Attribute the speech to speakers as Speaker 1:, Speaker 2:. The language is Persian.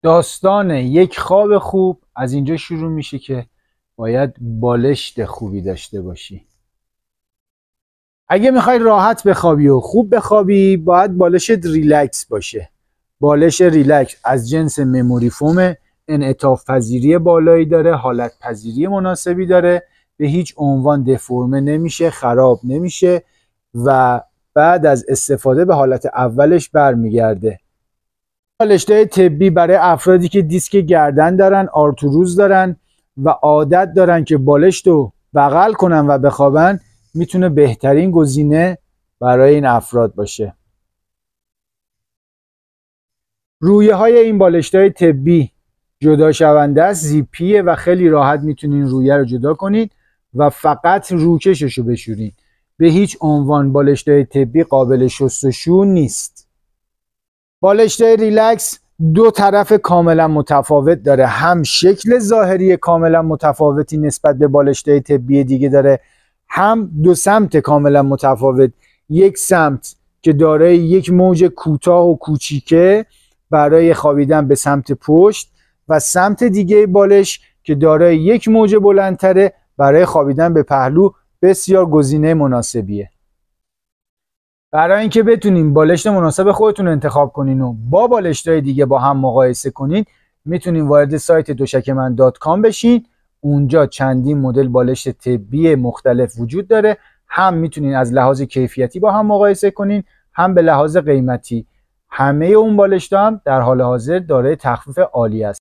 Speaker 1: داستان یک خواب خوب از اینجا شروع میشه که باید بالشت خوبی داشته باشی. اگه میخوای راحت بخوابی و خوب بخوابی باید بالشت ریلکس باشه. بالش ریلکس از جنس مموری فوم، انعطاف پذیری بالایی داره، حالت پذیری مناسبی داره، به هیچ عنوان دفرمه نمیشه، خراب نمیشه و بعد از استفاده به حالت اولش برمیگرده. بالشت‌های طبی برای افرادی که دیسک گردن دارن، آرتروز دارن و عادت دارن که بالشت رو بغل کنن و بخوابن میتونه بهترین گزینه برای این افراد باشه. رویه های این بالشت‌های طبی جدا شونده است، زیپیه و خیلی راحت میتونین رویه رو جدا کنید و فقط روکشش رو بشورین. به هیچ عنوان بالشت‌های طبی قابل شستشو نیست. بالشت‌های ریلکس دو طرف کاملا متفاوت داره، هم شکل ظاهری کاملا متفاوتی نسبت به بالشت‌های طبی دیگه داره، هم دو سمت کاملا متفاوت. یک سمت که دارای یک موج کوتاه و کوچیکه برای خوابیدن به سمت پشت و سمت دیگه بالش که دارای یک موج بلندتره برای خوابیدن به پهلو. بسیار گزینه مناسبیه. برای اینکه بتونین بالشت مناسب خودتون انتخاب کنین و با بالشت‌های دیگه با هم مقایسه کنین، میتونین وارد سایت دوشکمن.com بشین. اونجا چندین مدل بالشت طبی مختلف وجود داره. هم میتونین از لحاظ کیفیتی با هم مقایسه کنین، هم به لحاظ قیمتی. همه اون بالشت‌ها هم در حال حاضر دارای تخفیف عالی است.